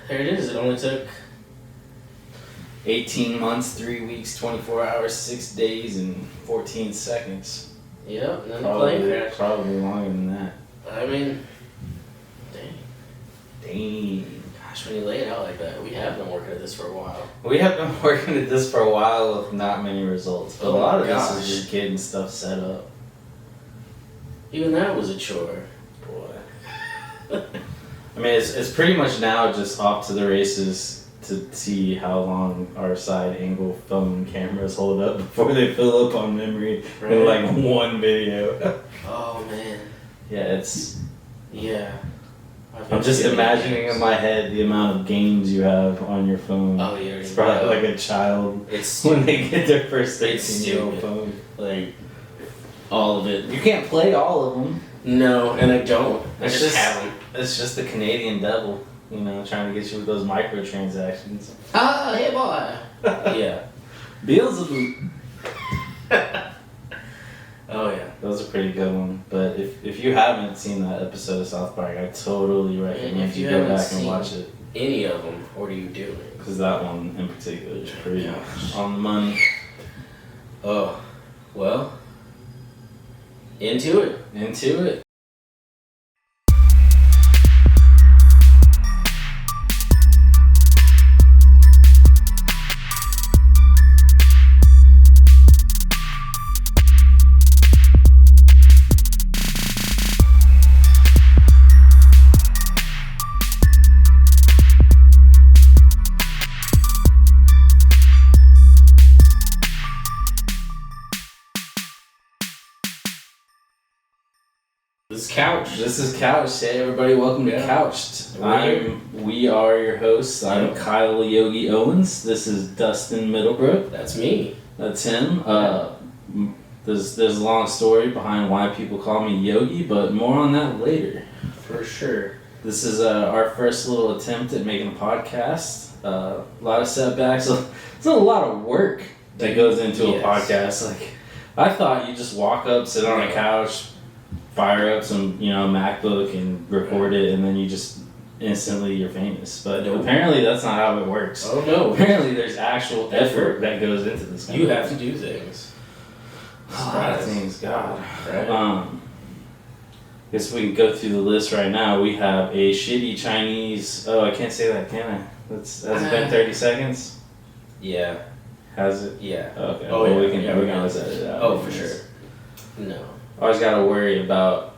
there it is. It only took 18 months, 3 weeks, 24 hours, 6 days, and 14 seconds. Yep, and then the plane crashed. Probably longer than that. I mean, dang. Gosh, When you lay it out like that, we have been working at this for a while. we have been working at this for a while with not many results, but a lot of this is just getting stuff set up. Even that was a chore. Boy. I mean, it's pretty much now just off to the races to see how long our side angle film cameras hold up before they fill up on memory in like one video. Oh man. Yeah. I'm just imagining in my head the amount of games you have on your phone. Oh yeah. It's probably like a child It's when they get their first 13-year-old phone. like all of it. You can't play all of them. No, and I don't. I It's just have them. It's just the Canadian devil, trying to get you with those microtransactions. Ah, hey boy. Yeah. Beelzebub. Oh yeah. That was a pretty good one. But if you haven't seen that episode of South Park, I totally recommend if you go haven't back and seen watch it. Any of them, what are you doing? Because that one in particular is pretty Gosh. on the money. Oh, well. Into it. Into it. This is Couched. Hey everybody, welcome to Couched. We are your hosts. I'm Kyle Yogi Owens. This is Dustin Middlebrook. That's me. That's him. There's a long story behind why people call me Yogi, but more on that later. For sure. This is our first little attempt at making a podcast. A lot of setbacks. It's a lot of work that goes into a podcast. Like, I thought you just walk up, sit on a couch, fire up some, MacBook and record it, and then you just instantly you're famous. But apparently that's not how it works. Oh no. Apparently there's actual effort that goes into this. You have to do things. A lot of things, God. Right. Guess we can go through the list right now. We have a shitty Chinese. Oh, I can't say that, can I? Has it been 30 seconds? Yeah. Has it? Yeah. Okay. Oh, well, yeah. we can always edit it out. Oh, for sure. No. I always got to worry about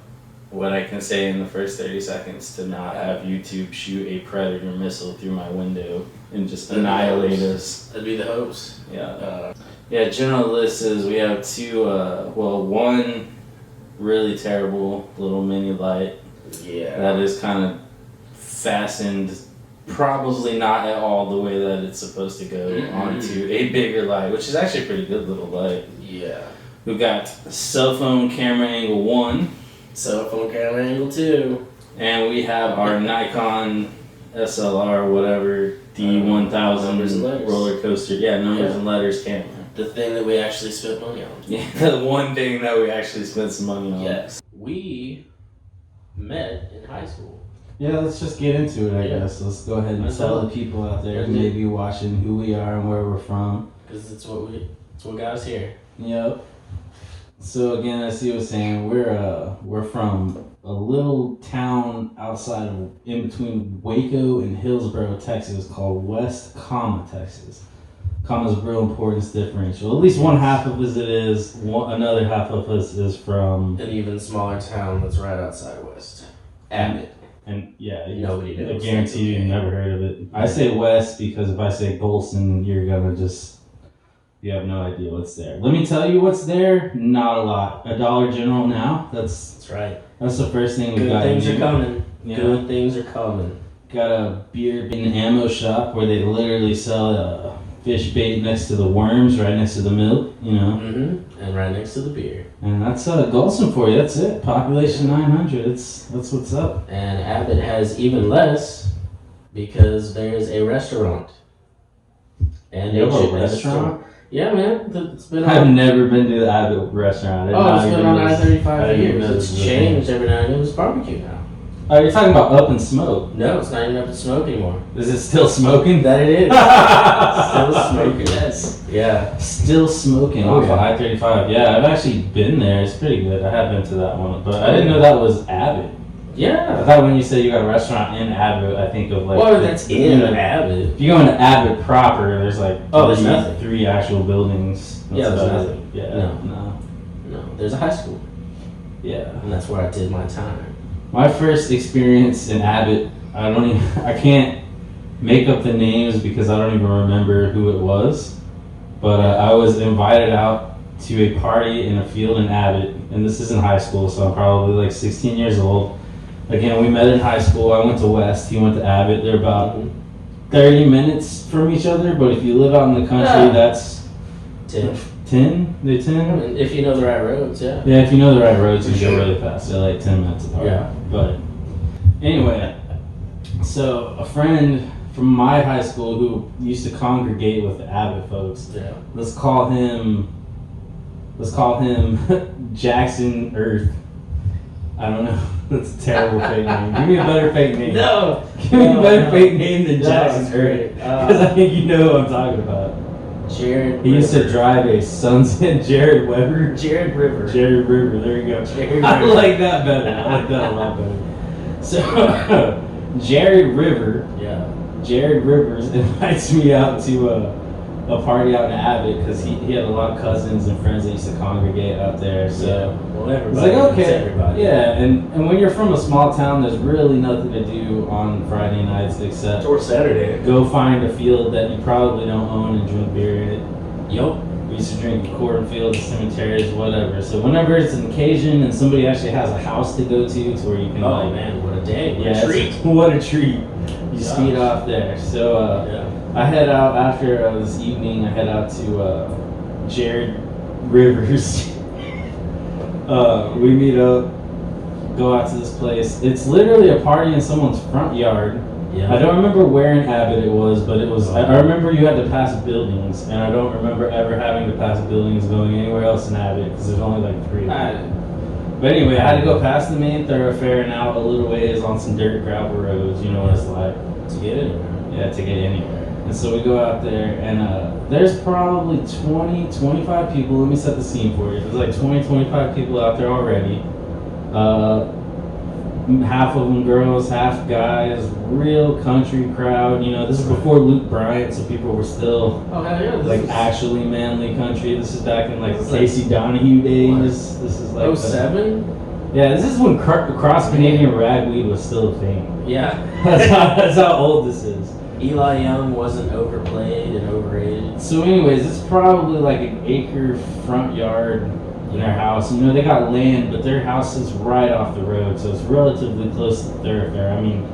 what I can say in the first 30 seconds to not have YouTube shoot a Predator missile through my window and just annihilate us. That'd be the host. Yeah. General list is we have one really terrible little mini light. Yeah. That is kind of fastened, probably not at all the way that it's supposed to go, onto a bigger light, which is actually a pretty good little light. Yeah. We've got cell phone camera angle 1. Cell phone camera angle 2. And we have our Nikon SLR, whatever, D1000 roller coaster. Yeah, numbers and letters camera. The thing that we actually spent money on. Yeah, the one thing that we actually spent some money on. Yes. We met in high school. Yeah, let's just get into it, I guess. Let's go ahead and tell the people out there who may be watching who we are and where we're from. Because it's what got us here. Yep. So again, as he was saying, we're from a little town outside of, in between Waco and Hillsboro, Texas, called West Comma, Texas. Comma is a real importance differential. At least one half of us it is. Another half of us is from an even smaller town that's right outside West. Abbott. And yeah, nobody knows. I guarantee you've never heard of it. I say West because if I say Golson, you're gonna you have no idea what's there. Let me tell you what's there. Not a lot. A Dollar General now. That's right. That's the first thing we Good got. things are coming. Yeah. Good things are coming. Got a beer and ammo shop where they literally sell fish bait next to the worms, right next to the milk. Mm-hmm. And right next to the beer. And that's Golson for you. That's it. Population 900. That's what's up. And Abbott has even less because there's a restaurant. And you have a restaurant? Yeah, man. It's been I've never been to the Abbott restaurant. It's been on I-35 for years. It's changed every now and then. It's barbecue now. Oh, you're talking about Up in Smoke. No, it's not even up to smoke anymore. Is it still smoking? That it is. Still smoking. Yes. Yeah. Still smoking Oh, off of yeah. I-35. Yeah, I've actually been there. It's pretty good. I have been to that one, but I didn't know that was Abbott. I Yeah. thought when you said you got a restaurant in Abbott, I think of like. Well, that's in Abbott. Abbott. If you go into Abbott proper, there's like There's nothing. three actual buildings. That's Yeah, there's about nothing. it. Yeah. No. No, there's a high school, Yeah. and that's where I did my time. My first experience in Abbott, I can't make up the names because I don't even remember who it was. But I was invited out to a party in a field in Abbott, and this is in high school, so I'm probably like 16 years old. Again, we met in high school. I went to West, he went to Abbott. They're about 30 minutes from each other, but if you live out in the country, Yeah. that's 10. 10? They're 10? I mean, if you know the right roads, yeah. Yeah, if you know the right roads, you For go sure. really fast. They're like 10 minutes apart. Yeah. But anyway, so a friend from my high school who used to congregate with the Abbott folks, Yeah. let's call him Jackson Earth. I don't know. That's a terrible fake name. Give me a better fake name. No. Give me a better fake name than Jackson it's Earth. great. Because I think you know what I'm talking about. Jared. He used to River. drive a Sunset Jared Weber. Jared River. Jared River, there you go. Jared I River. like that better. I like that a lot better. So, Jared Rivers invites me out to a party out in Abbott because he had a lot of cousins and friends that used to congregate out there. So, Well, it's everybody. like, okay. It's everybody. Yeah, and when you're from a small town, there's really nothing to do on Friday nights except Or Saturday. go find a field that you probably don't own and drink beer in it. Yup. We used to drink in cornfields, cemeteries, whatever. So whenever it's an occasion and somebody actually has a house to go to where you can Oh like, man, what a day. What yeah, a treat. what a treat. You Gosh. speed off there. So Yeah. I head out after this evening. I head out to Jared Rivers. We meet up, go out to this place. It's literally a party in someone's front yard. Yeah. I don't remember where in Abbott it was, but it was. I remember you had to pass buildings, and I don't remember ever having to pass buildings going anywhere else in Abbott because there's only like 3 of them. But anyway, I had to go past the main thoroughfare and out a little ways on some dirt gravel roads. You know what it's like. To get in. Yeah, to get anywhere. And so we go out there, and there's probably 20, 25 people. Let me set the scene for you. There's like 20, 25 people out there already. Half of them girls, half guys. Real country crowd. You know, this is before Luke Bryant, so people were still Oh hell yeah. like actually manly country. This is back in like This is like- Casey Donahue days. This is like 07? yeah, this is when cross Canadian ragweed was still a thing. Yeah. That's how old this is. Eli Young wasn't overplayed and overrated. So anyways, it's probably like an acre front yard in their house. You know, they got land, but their house is right off the road, so it's relatively close to the thoroughfare. I mean,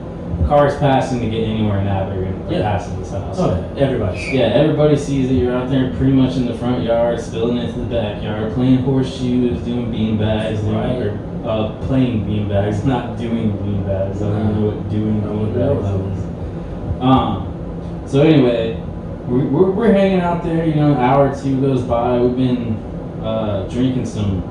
cars passing to get anywhere in Abbott are going to pass this house. Oh, everybody. Yeah, everybody sees that you're out there pretty much in the front yard, spilling into the backyard, playing horseshoes, doing beanbags, Right. or playing beanbags, not doing beanbags. I don't know what doing beanbags is. So anyway, we're hanging out there, you know, an hour or two goes by. We've been drinking some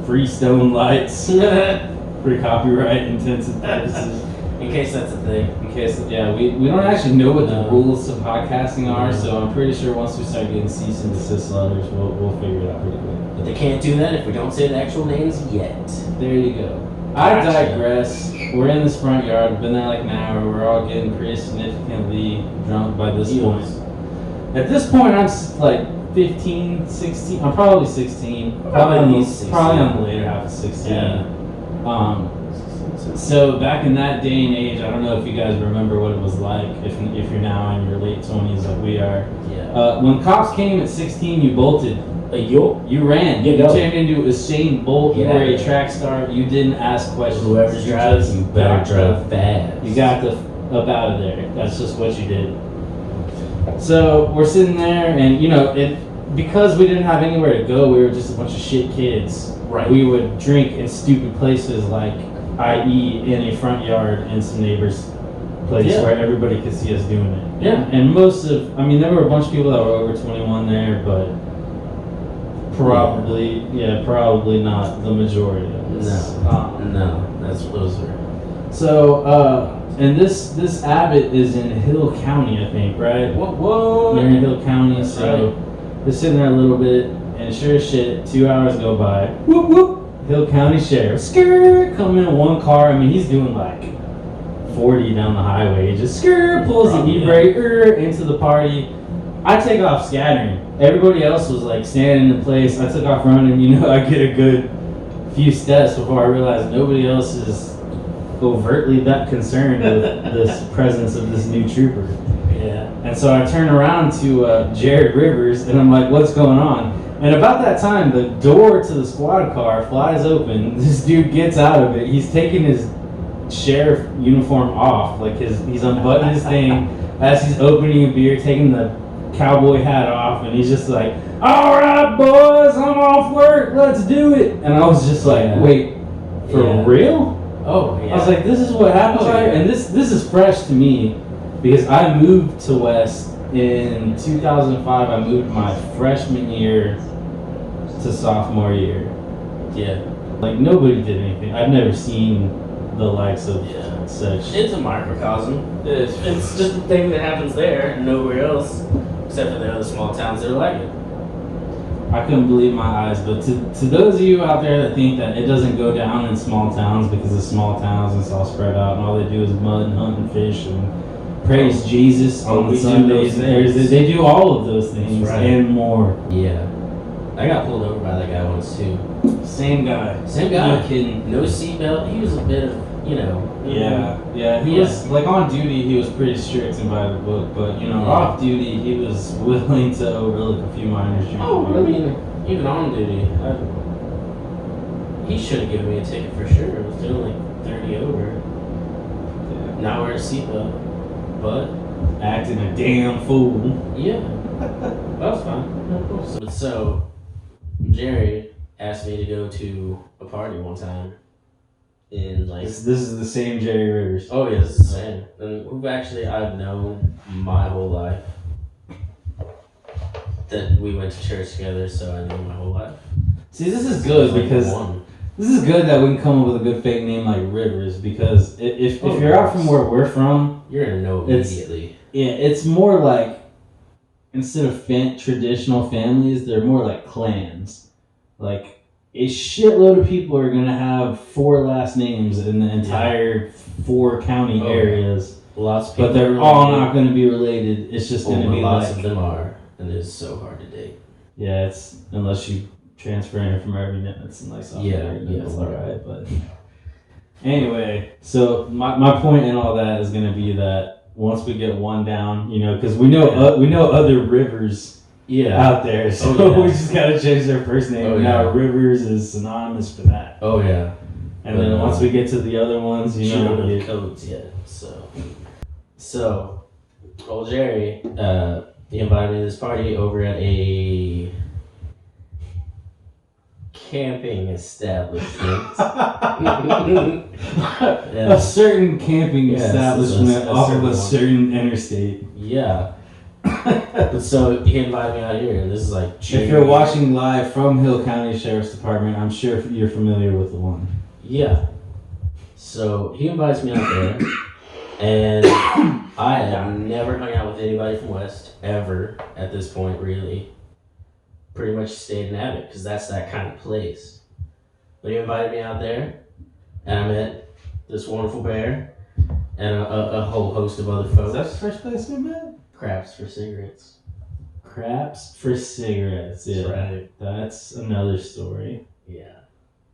Freestone Lights for copyright intensive purposes. In case that's a thing. In case, yeah, we don't actually know what the rules of podcasting are, so I'm pretty sure once we start getting cease and desist letters, we'll figure it out pretty quick. But they can't do that if we don't say the actual names yet. There you go. I Gotcha. digress. We're in this front yard. We've been there like an hour. We're all getting pretty significantly drunk by this point. Yes. At this point, I'm like 15, 16. I'm probably 16. Probably on the- 16. Probably on the later half of 16. Yeah. So back in that day and age, I don't know if you guys remember what it was like if you're now in your late 20s like we are. Yeah. When cops came at 16, you bolted. Yo. You ran. You You go. turned into Usain Bolt. You Yeah. were a track star. You didn't ask questions. Whoever's You driving, just you better got drive the- fast. You got the up out of there. That's just what you did. So we're sitting there, and you know, because we didn't have anywhere to go, we were just a bunch of shit kids. Right. We would drink in stupid places, like, i.e., in a front yard in some neighbor's place Yeah. where everybody could see us doing it. Yeah. And there were a bunch of people that were over 21 there, but probably not the majority of us. No, that's those are. So, and this Abbott is in Hill County, I think, right? What? They're in Hill County, so they're sitting there a little bit, and sure as shit, 2 hours go by. Whoop whoop! Hill County Sheriff, skirt, come in one car. I mean, he's doing like 40 down the highway. Just skirt, pulls the e-brake into the party. I take off scattering. Everybody else was like standing in place. I took off running. You know, I get a good few steps before I realize nobody else is overtly that concerned with this presence of this new trooper. Yeah. And so I turn around to Jared Rivers, and I'm like, what's going on? And about that time, the door to the squad car flies open. This dude gets out of it. He's taking his sheriff uniform off. Like he's unbuttoning his thing as he's opening a beer, taking the cowboy hat off, and he's just like, all right, boys, I'm off work. Let's do it. And I was just like, wait, for real? Oh, yeah. I was like, this is what happens here? And this is fresh to me because I moved to West in 2005. I moved my freshman year to sophomore year. Yeah. Like, nobody did anything. I've never seen the likes of such. It's a microcosm. It's just a thing that happens there and nowhere else, except for the other small towns that are like it. I couldn't believe my eyes, but to those of you out there that think that it doesn't go down in small towns because it's small towns and it's all spread out and all they do is mud and hunt and fish and praise Jesus on Sundays and Thursdays, they do all of those things and more. Yeah. I got pulled over by that guy once too. Same guy. Same guy. No kidding. No seatbelt. He was a bit of, you know. Yeah. He was, like, on duty, he was pretty strict and by the book, but, you know, off duty, he was willing to overlook a few minors. Oh, I mean, even on duty, he should have given me a ticket for sure. It was doing like 30 over. Yeah. Not wearing a seatbelt, but acting a damn fool. Yeah, that was fine. So, Jerry asked me to go to a party one time. In like this is the same Jerry Rivers. Oh yes, it's the same. And who actually I've known my whole life. That we went to church together, so I know my whole life. See, this is good because this is good that we can come up with a good fake name like Rivers, because if you're out from where we're from, you're gonna know immediately. It's more like, instead of traditional families, they're more like clans. Like, a shitload of people are going to have 4 last names in the entire 4 county areas. Lots of people, but they're all not going to be related. It's just going to be lots of them are, and it's so hard to date. Yeah, it's unless you transfer in from every net. It's nice. It's all right. But anyway, so my point in all that is going to be that once we get one down, you know, because we know other Rivers. Out there, so we just gotta change their first name. Now Rivers is synonymous for that. Oh yeah, and then once we get to the other ones, you know, don't have codes yet. So old Jerry, he invited me to this party over at a camping establishment. A certain camping establishment off of a certain interstate. Yeah. So he invited me out here, and this is like If you're watching live from Hill County Sheriff's Department, I'm sure you're familiar with the one. Yeah. So he invites me out there, and I have never hung out with anybody from West ever at this point, really. Pretty much stayed in Abbott, because that's that kind of place. But he invited me out there, and I met this wonderful bear and a whole host of other folks. Is that the first place we met? Craps for cigarettes. Craps for cigarettes, yeah. That's right. That's another story. Yeah.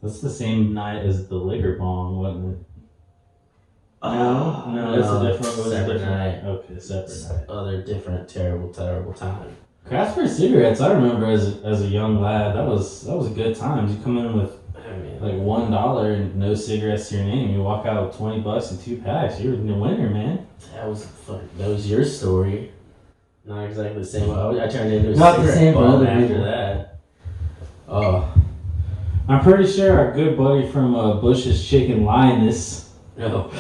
That's the same night as the liquor bong, wasn't it? No, it's a different separate night. Okay, separate night. Other different, terrible time. Craps for cigarettes, I remember as a young lad, that was a good time. You come in with like $1 and no cigarettes to your name. You walk out with $20 and 2 packs. You're the winner, man. That was your story. Not exactly the same. I turned into a not the same for other after people. that. Oh, I'm pretty sure our good buddy from Bush's Chicken, Linus. No.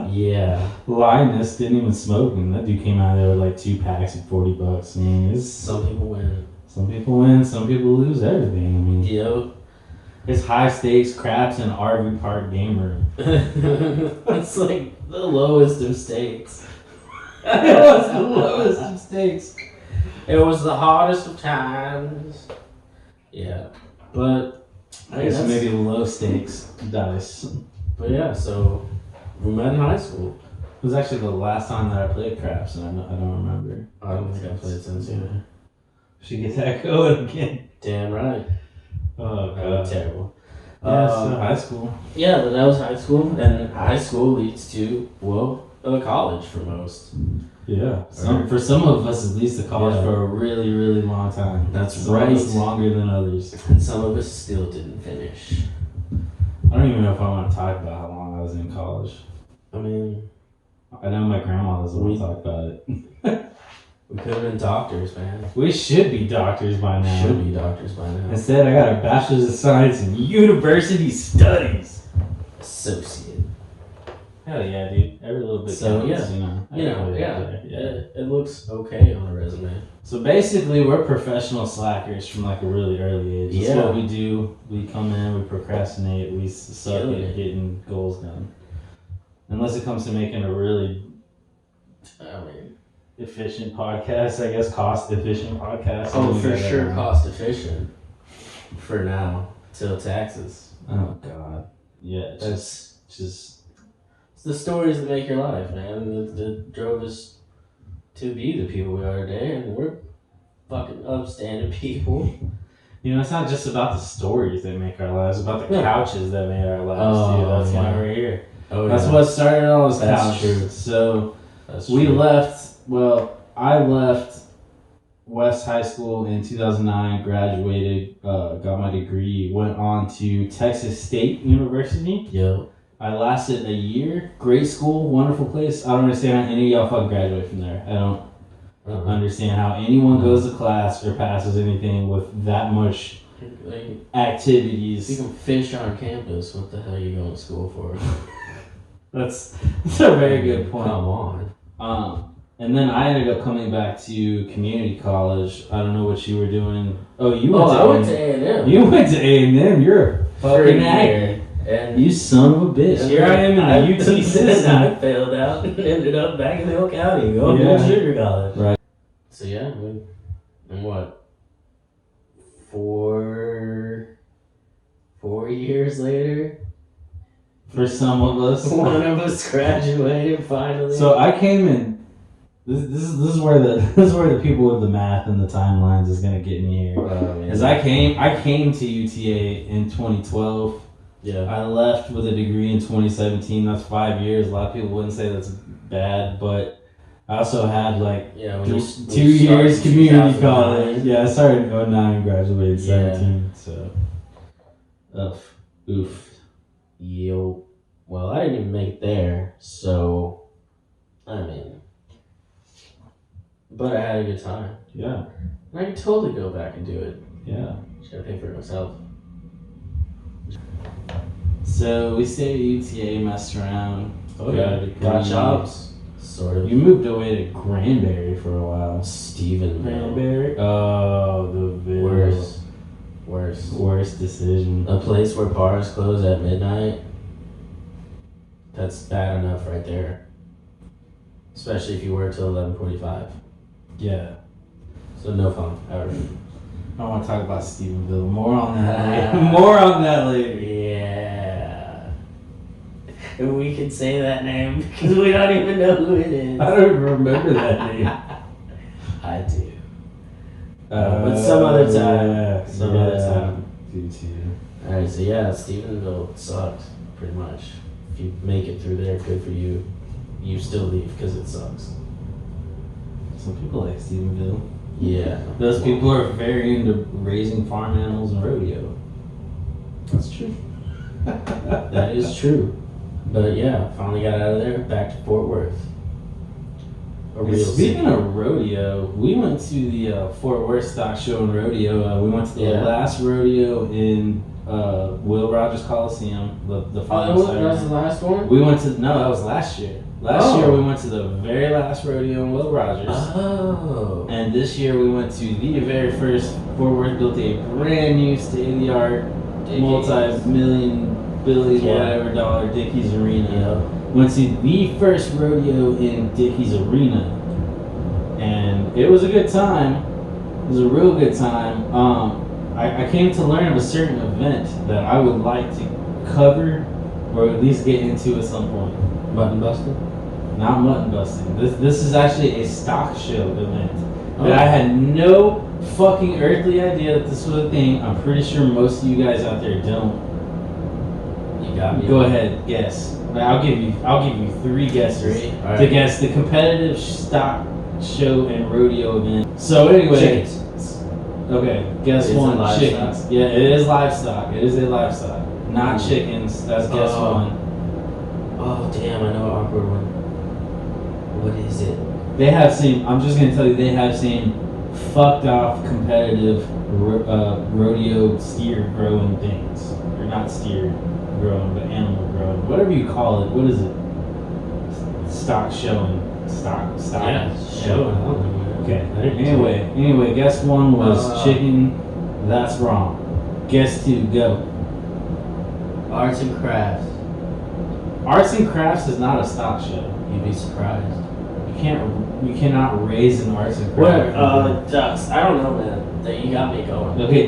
Yeah. Linus didn't even smoke, and that dude came out there with like 2 packs and $40. I mean, some people win. Some people win. Some people lose everything. I mean, It's high stakes craps and RV park game room. It's like the lowest of stakes. It was the lowest of stakes. It was the hardest of times. Yeah, but I guess maybe low stakes dice. But yeah, so we met in high school. It was actually the last time that I played craps, and I don't remember. I don't think I played since either. Should get that going again. Damn right. Oh That was god. terrible. Yeah, so high school. Yeah, but that was high school, and high school leads to college for most. Yeah. For some of us, at least, the college for a really, really long time. That's some right. of us longer than others. And some of us still didn't finish. I don't even know if I want to talk about how long I was in college. I mean, I know my grandma doesn't want to talk about it. we could have been doctors, man. We should be doctors by now. Should be doctors by now. Instead, I got a bachelor's of science in university studies. Associate. Hell yeah, dude. Every little bit So, counts, yeah. It looks okay on a resume. So basically, we're professional slackers from like a really early age. That's Yeah. what we do. We come in, we procrastinate, we suck Killing at it. getting goals done. Unless it comes to making a really I mean, efficient podcast, I guess, cost efficient podcast. oh, We for got that sure, on. cost efficient. For now, till taxes. Oh god. Yeah, it's That's just it's the stories that make your life, man. That drove us to be the people we are today, and we're fucking upstanding people. you know, it's not just about the stories that make our lives, it's about the Yeah. couches that made our lives Oh, too. That's why yeah. we're here. Oh, That's yeah. what started all this That's couch. true. So That's we true. left. Well, I left West High School in 2009. Graduated, got my degree. Went on to Texas State University. Yo. I lasted a year. Great school, wonderful place. I don't understand how any of y'all fucking graduate from there. I don't understand how anyone goes to class or passes anything with that much Like, if you activities. can fish on campus, what the hell are you going to school for? That's a very good point. Come on. And then I ended up coming back to community college. I don't know what you were doing. Oh, you went to I went to A&M. A&M. You went to A&M. You're a For a fucking year. actor. And You son of a bitch. Here I am in the UT I system. failed out and ended up back in Hill County going Yeah. to Sugar College. Right. So yeah, and what? 4 years later, For some of us. one of us graduated finally. So I came in. This is where the people with the math and the timelines is gonna get me here. As I came to UTA in 2012. yeah. I left with a degree in 2017. That's 5 years. A lot of people wouldn't say that's bad, but I also had like Yeah, 2 years community college. Yeah, I started in 09 and graduated 17. So, oof. Yo, well, I didn't even make it there, so I mean, but I had a good time. Yeah, And I could totally go back and do it. yeah. Just gotta pay for it myself. So we stayed at UTA, messed around. Oh got yeah, a degree. got jobs. Sort of. You moved away to Granbury for a while. Stephenville. Granbury? Oh, the Ville. Worst decision. A place where bars close at midnight. That's bad enough right there. Especially if you work till 11:45. Yeah. So no fun ever. I want to talk about Stephenville. More on that later. More on that later. Yeah. And we can say that name because we don't even know who it is. I don't even remember that name. I do. But some other time. Yeah, Some other time. Do too. Alright, so yeah, Stephenville sucks, pretty much. If you make it through there, good for you. You still leave because it sucks. Some people like Stephenville. Yeah. Those people are very into raising farm animals and rodeo. That's true. That is true. But yeah, finally got out of there, back to Fort Worth. A real Speaking city. of rodeo, we went to the Fort Worth Stock Show and Rodeo. We went to the Yeah. last rodeo in Will Rogers Coliseum. The Oh, final that was the last one? We went to that was last year. Last Oh. year we went to the very last rodeo in Will Rogers. Oh. And this year we went to the very first. Fort Worth built a brand new state-of-the-art multi-million, billion, whatever dollar Dickies Arena. Went to the first rodeo in Dickies Arena, and it was a good time. It was a real good time. I came to learn of a certain event that I would like to cover, or at least get into at some point. Mutton busting? Not mutton busting. This is actually a stock show event that I had no fucking earthly idea that this was a thing. I'm pretty sure most of you guys out there don't. You got me. Go ahead, guess. I'll give you 3 guesses to guess the competitive stock show and rodeo event. So anyway, chickens. Okay, guess one. Chickens. Yeah, it is livestock. It is a livestock, not chickens. That's guess one. Oh damn! I know an awkward one. What is it? They have same. I'm just gonna tell you, they have same fucked off competitive rodeo steer growing things, or not steer growing, but animal growing, whatever you call it. What is it? Stock showing. Stock. Yeah, showing. I don't know. Okay. Anyway, guess one was chicken. That's wrong. Guess 2. Go. Arts and crafts. Arts and crafts is not a stock show. You'd be surprised. You cannot raise an arts and crafts. What? Ducks. I don't know, man. You got me going. Okay,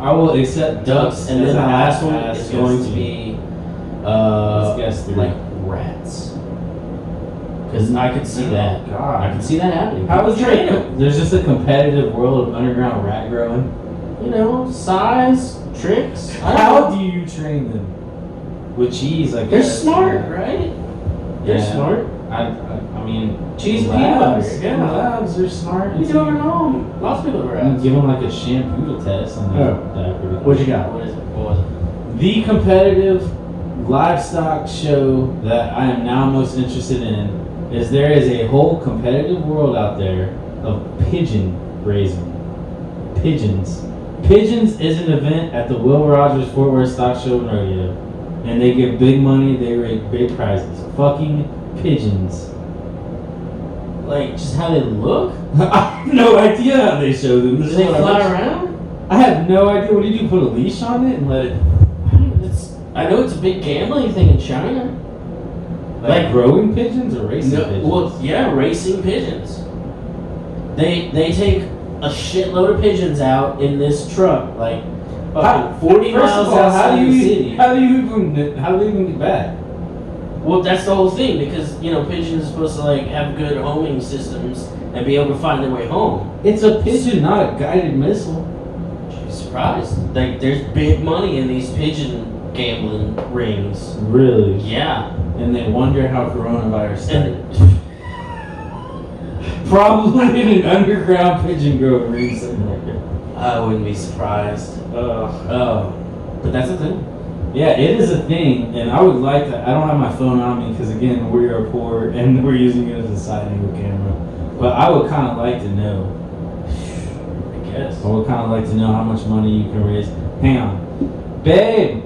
I will accept ducks, and then the last one is going to be let's guess 3. like rats. Because I could see that. God. I could see that happening. How is train there's just a competitive world of underground rat growing. You know, size, tricks. How do you train them? With cheese, I They're guess. smart, right? They're smart. I mean, Cheese and labs. peanut butter. Yeah. Labs are smart. You do it at home. Lots of people are You rats. give them like a shampoo to test on that. What you got? What is it? What was it? The competitive livestock show that I am now most interested in is there is a whole competitive world out there of pigeon raising. Pigeons. Pigeons is an event at the Will Rogers Fort Worth Stock Show and Rodeo. And they give big money, they rate big prizes. Fucking pigeons. Like, just how they look? I have no idea how they show them. Do they fly around? I have no idea. What do you do? Put a leash on it and let it... I know it's a big gambling thing in China. Like growing pigeons or racing pigeons? Well, yeah, racing pigeons. They take a shitload of pigeons out in this truck, like fucking 40 miles outside the city. How do they even get back? Well, that's the whole thing, because pigeons are supposed to like have good homing systems and be able to find their way home. It's a pigeon, not a guided missile. You'd be surprised. Like, there's big money in these pigeon gambling rings. Really? Yeah. And they wonder how coronavirus started. And Probably in an underground pigeon growing ring somewhere. I wouldn't be surprised. But that's a thing. Yeah, it is a thing, and I would like to. I don't have my phone on me because, again, we are poor and we're using it as a side angle camera. But I would kind of like to know. I guess. I would kind of like to know how much money you can raise. Hang on. Babe!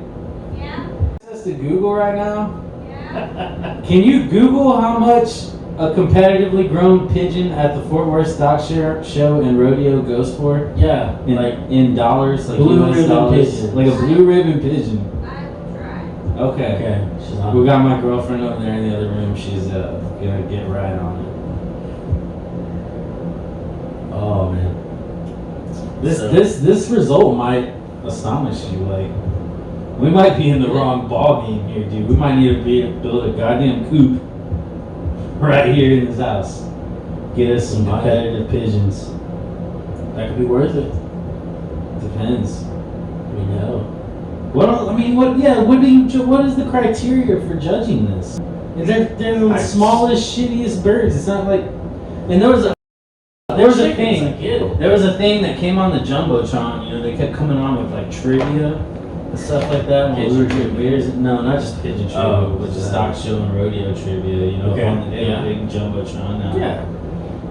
Yeah? Access to Google right now? Yeah? Can you Google how much a competitively grown pigeon at the Fort Worth Stock Show and Rodeo goes for? Yeah. In dollars, like blue US ribbon dollars, pigeon. like a blue ribbon pigeon. I will try. Okay. Okay. She's on. We got my girlfriend over there in the other room. She's gonna get right on it. Oh man. This result might astonish you. Like, we might be in the wrong ball game here, dude. We might need to build a goddamn coop right here in this house. Get us some competitive pigeons. That could be worth it. Depends. We know. What is the criteria for judging this? They're the smallest, shittiest birds. It's not like, and there was a thing. There was a thing that came on the jumbotron. They kept coming on with like trivia and stuff like that. When we were doing beers. No, not just pigeon trivia, but just stock show and rodeo trivia. On the big jumbotron now. Yeah.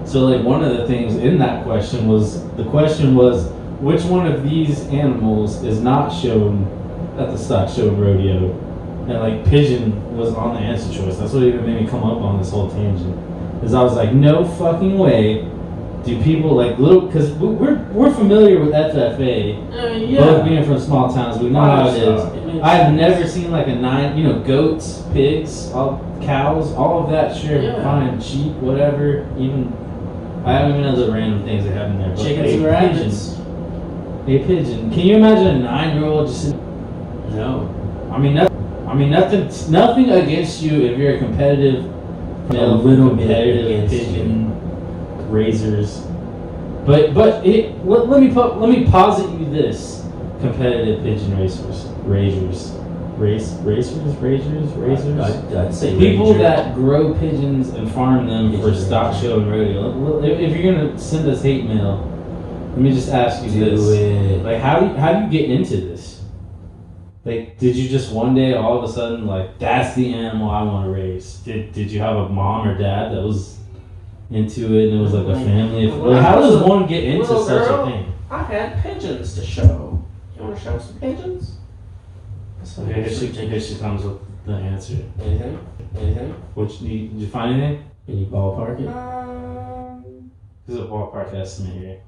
So like one of the things in that question was which one of these animals is not shown at the stock show and rodeo? And like pigeon was on the answer choice. That's what even made me come up on this whole tangent. Because I was like, no fucking way do people like little? Because we're familiar with FFA. Both being from small towns, we know how it is. I've never seen like a 9, goats, pigs, cows, all of that. Sure, fine, sheep, whatever. Even I don't even know the random things that happen there. But Chickens and rabbits. A pigeon. Can you imagine a 9-year-old just? No. I mean, nothing against you if you're a competitive, competitive pigeon raisers. But let me posit you this: competitive pigeon raisers. I'd say People ranger. that grow pigeons and farm them for Pigeon stock ranger. show and rodeo. If you're gonna send us hate mail, let me just ask you Do this: it. like, how do you get into this? Like, did you just one day all of a sudden like that's the animal I want to raise? Did you have a mom or dad that was into it and it was like a family? Well, Like, how I was does a one get into little such girl. a thing? I had pigeons to show. You want to show some pigeons? Okay, here she comes with the answer. Anything? Did you find anything? Can you ballpark it? This is a ballpark estimate here.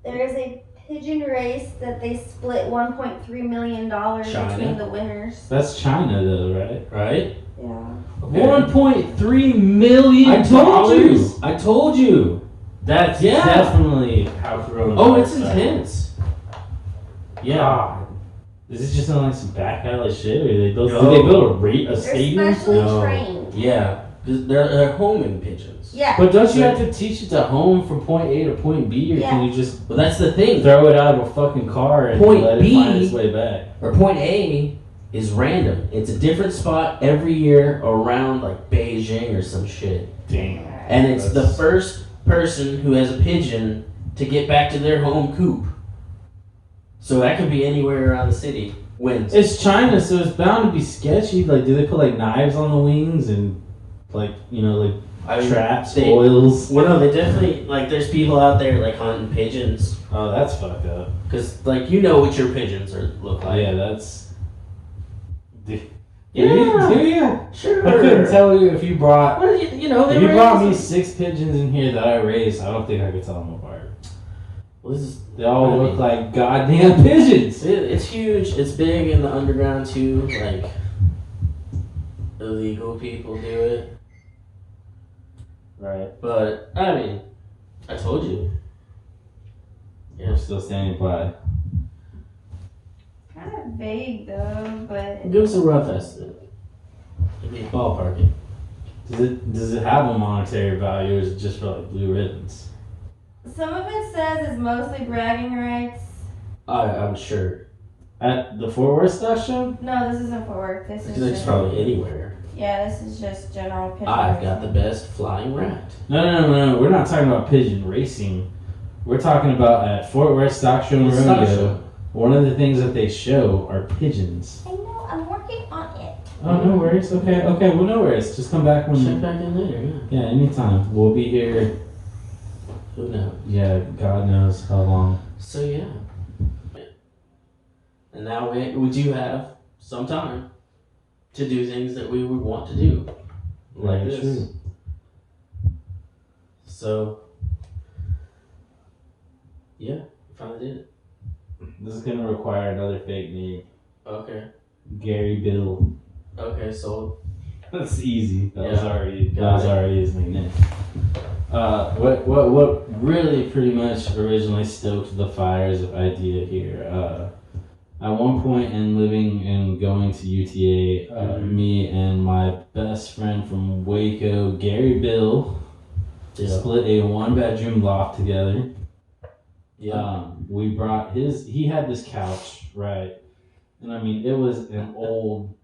There is a pigeon race that they split $1.3 million China? between the winners. That's China though, right? Right? Yeah. Okay. $1.3 million. I told you. That's Yeah. definitely how coronavirus Oh, it's started. intense. Yeah. God. Is it just like some back alley shit, or did they No. build a They're stadium? specially No. trained. Yeah. They're homing pigeons. Yeah. But don't you have to teach it to home from point A to point B, or can you just But that's the thing. throw it out of a fucking car and Point let B- it find its way back? Or point A is random. It's a different spot every year around like Beijing or some shit. Damn. And it's the first person who has a pigeon to get back to their home coop. So that could be anywhere around the city. Wins. It's China, so it's bound to be sketchy. Like, do they put like knives on the wings and like I mean, traps, they- oils? Well, no, they definitely like. There's people out there like hunting pigeons Oh, that's fucked up. because like you know what your pigeons look like. Yeah, that's. Do Yeah. you? Sure. I couldn't tell you if you brought. Well, you know, they If you were brought me awesome. 6 pigeons in here that I raised, I don't think I could tell them apart. Well, this is They all I look mean- like goddamn pigeons. it's huge. It's big in the underground too. Like illegal people do it, Right. but I mean, I told you. Yeah. I'm still standing by. Kind of vague though, but Give us a rough estimate. Give me a ballpark it. Does it have a monetary value, or is it just for like blue ribbons? some of it says it's mostly bragging rights. I'm sure. At the Fort Worth Stock Show? No, this isn't for work. This is Because it's just, probably anywhere. yeah, this is just general pigeon. I've got the racing. best flying rat. No. We're not talking about pigeon racing. We're talking about at Fort Worth Stock Show and The stock Rodeo. show. One of the things that they show are pigeons. I know. I'm working on it. Oh, no worries. Okay. Well, no worries. Just come back Check when. back in later. Yeah. Yeah, anytime. We'll be here. Who knows? Yeah, God knows how long. So yeah. And now we do have some time to do things that we would want to do, like Very this. true. So yeah, we finally did it. This is gonna require another fake name. Okay. Gary Bill. Okay. So That's easy. That Yeah. was already his nickname. What really pretty much originally stoked the fires of idea here. At one point in living and going to UTA, me and my best friend from Waco, Gary Bill, yeah. split a 1-bedroom loft together. Yeah. We brought he had this couch, right? And I mean, it was an old,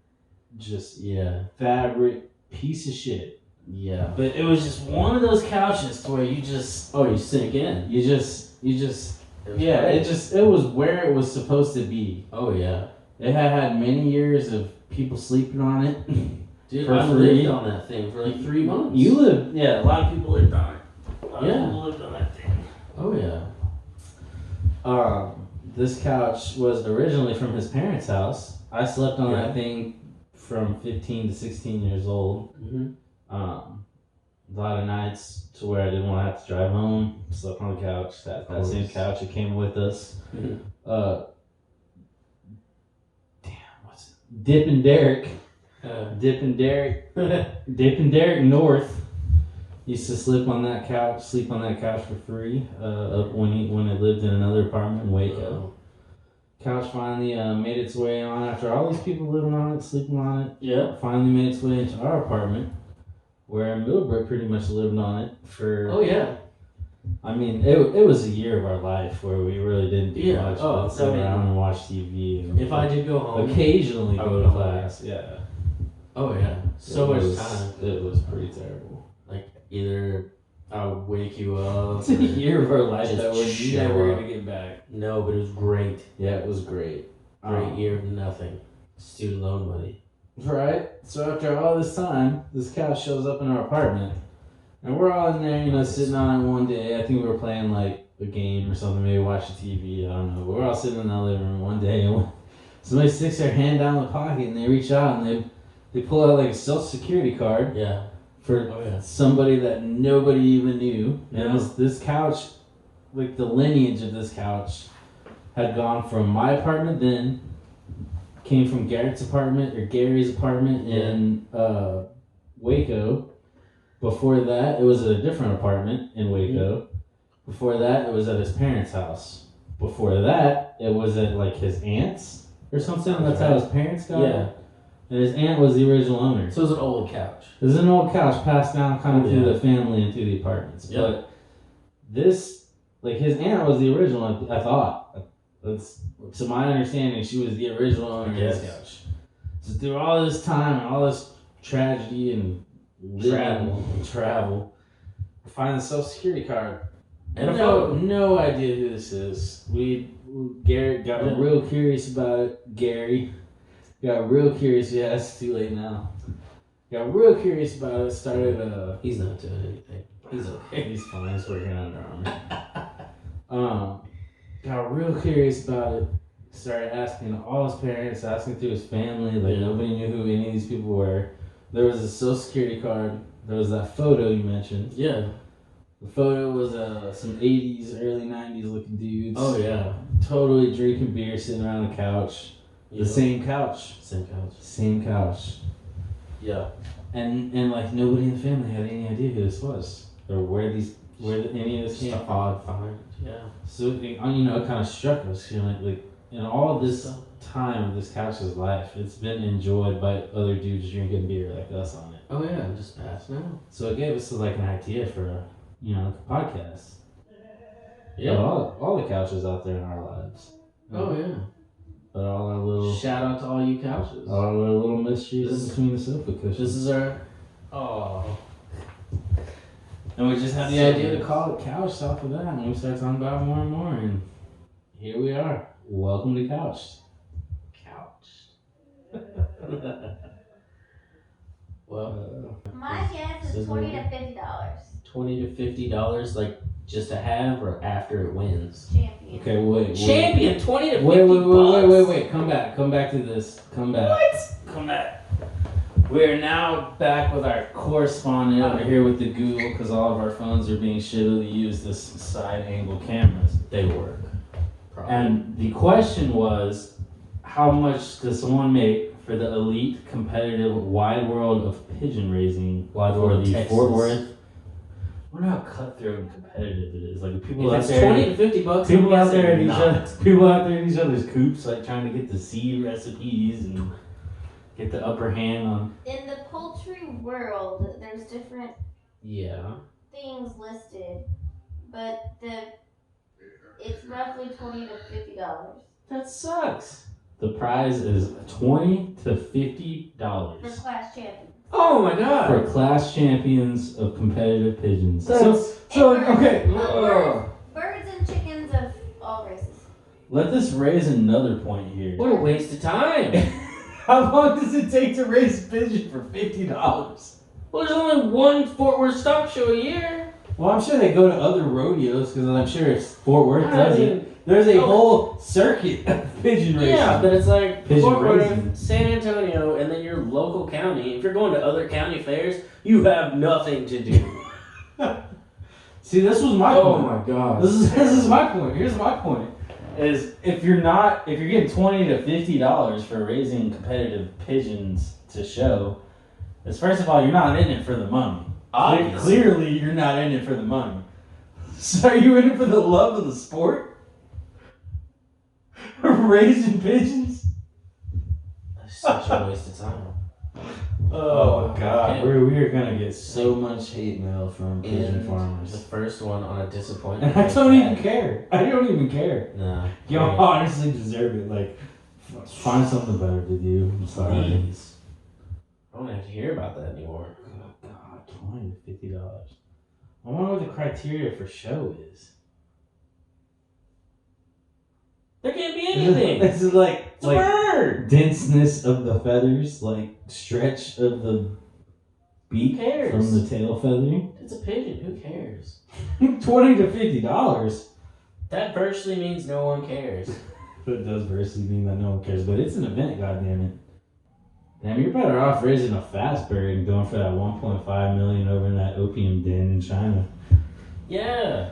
just Yeah. fabric piece of shit. Yeah. But it was just one of those couches to where you just, Oh, you sink in. you just, yeah, great. it was where it was supposed to be. Oh yeah. It had many years of people sleeping on it. Dude, For I free. lived on that thing for like 3 months. You lived, yeah, a lot of people lived on it. A lot of Yeah. people lived on that thing. Oh yeah. This couch was originally from his parents' house. I slept on Yeah. that thing from 15 to 16 years old. Mm-hmm. A lot of nights to where I didn't want to have to drive home. Slept on the couch. That same couch that came with us. What's it? Dip and Derek North used to sleep on that couch for free. When I lived in another apartment in Waco. Couch finally made its way on after all these people living on it, sleeping on it. Yeah. Finally made its way into our apartment, where Middlebrook pretty much lived on it for. Oh yeah. I mean, it was a year of our life where we really didn't do much but sit around and watch TV. And if I did go home, occasionally go to class. Yeah. Oh yeah. So much time. It was pretty terrible. Like either I would wake you up. It's a year of our life Just that we're show never up. gonna get back. No, but it was great. Yeah, it was great. Great year of nothing. Student loan money. Right? So after all this time, this couch shows up in our apartment. And we're all in there, sitting on it one day. I think we were playing like a game or something, maybe watching TV, I don't know. But we're all sitting in the living room one day and somebody sticks their hand down the pocket and they reach out and they pull out like a social security card. Yeah. For somebody that nobody even knew. Yeah. And this couch, like the lineage of this couch, had gone from my apartment then, came from Gary's apartment in Waco. Before that, it was at a different apartment in Waco. Before that, it was at his parents' house. Before that, it was at like his aunt's or something. That's how his parents got it. And his aunt was the original owner. So it was an old couch. It was an old couch passed down kind of through the family and through the apartments. Yeah. But this, like his aunt was the original, I thought. That's, to my understanding, she was the original owner of this couch. So through all this time and all this tragedy and travel, I find the social security card. And no idea who this is. Garrett got real curious about it. Gary got real curious. Yeah, it's too late now. Got real curious about it. Started. He's not doing anything. He's okay. He's fine. He's working Under Armour. Got real curious about it. Started asking all his parents, asking through his family. Like nobody knew who any of these people were. There was a social security card. There was that photo you mentioned. Yeah. The photo was some 80s, early 90s looking dudes. Oh yeah. Totally drinking beer, sitting around the couch. The same couch. Same couch. Yeah. And like nobody in the family had any idea who this was or where any of this came from. Odd find. Yeah. So it kind of struck us, like in all this time of this couch's life, it's been enjoyed by other dudes drinking beer like us on it. Oh yeah, just passing out. So it gave us like an idea for a podcast. Yeah. But all the couches out there in our lives. Oh yeah. But all our little shout out to all you couches. All our little mysteries in between the sofa cushions. This is our and we just had the idea to call it couch off of that, and we started talking about it more and more, and here we are. Welcome to Couch. Well, my guess is $20 to $50. $20 to $50, like just to have or after it wins. Champion. Okay, wait. Champion, $20 to $50. Wait. Come back to this. Come back. What? Come back. We are now back with our correspondent over here with the Google, because all of our phones are being shittily used as side angle cameras. They work. Probably. And the question was, how much does someone make for the elite competitive wide world of pigeon raising for the Texas. Fort Worth? I wonder how cutthroat and competitive it is. Like people if out it's there, $20 to $50. people out there in each other's coops, like trying to get the seed recipes and get the upper hand on. In the poultry world, there's different things listed, but it's roughly $20 to $50. That sucks. The prize is $20 to $50 For class champions. Oh my god. for class champions of competitive pigeons. That's- Okay. Birds and chickens of all races. Let this raise another point here. What a waste of time. How long does it take to raise a pigeon for $50? Well, there's only one Fort Worth stock show a year. Well, I'm sure they go to other rodeos, because I'm sure if Fort Worth does it, there's a whole circuit of pigeon racing. Yeah, but it's like Pigeon Fort racing. Worth, San Antonio, and then your local county. If you're going to other county fairs, you have nothing to do. See, this was my Oh point. my god. This is my point. Here's my point: is if you're getting $20 to $50 for raising competitive pigeons to show, is first of all you're not in it for the money. Obviously. Clearly, you're not in it for the money. So are you in it for the love of the sport? Raising pigeons? That's such a waste of time. Oh God, Okay. we are gonna get so much hate mail from pigeon And farmers. the first one on a disappointment. And I don't even care. I don't even care. Nah. Y'all honestly deserve it. Like, find something better to do. I'm sorry. Please. I don't have to hear about that anymore. Oh God, $20 to $50. I wonder what the criteria for show is. There can't be anything. Is it like It's a bird. denseness of the feathers, like stretch of the beak Who cares? from the tail feathering? It's a pigeon. Who cares? $20 to $50. That virtually means no one cares. It does virtually mean that no one cares, but it's an event, goddammit. Damn, you're better off raising a fast bird and going for that 1.5 million over in that opium den in China. Yeah.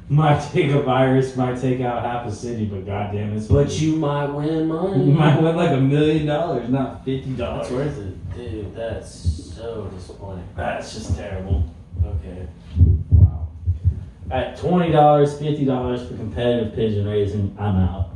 Might take a virus, might take out half a city, but goddamn, it's But you might win money. you might win like $1 million, not $50. That's worth it. Dude, that's so disappointing. That's just terrible. Okay. Wow. At $20, $50 for competitive pigeon raising, I'm out.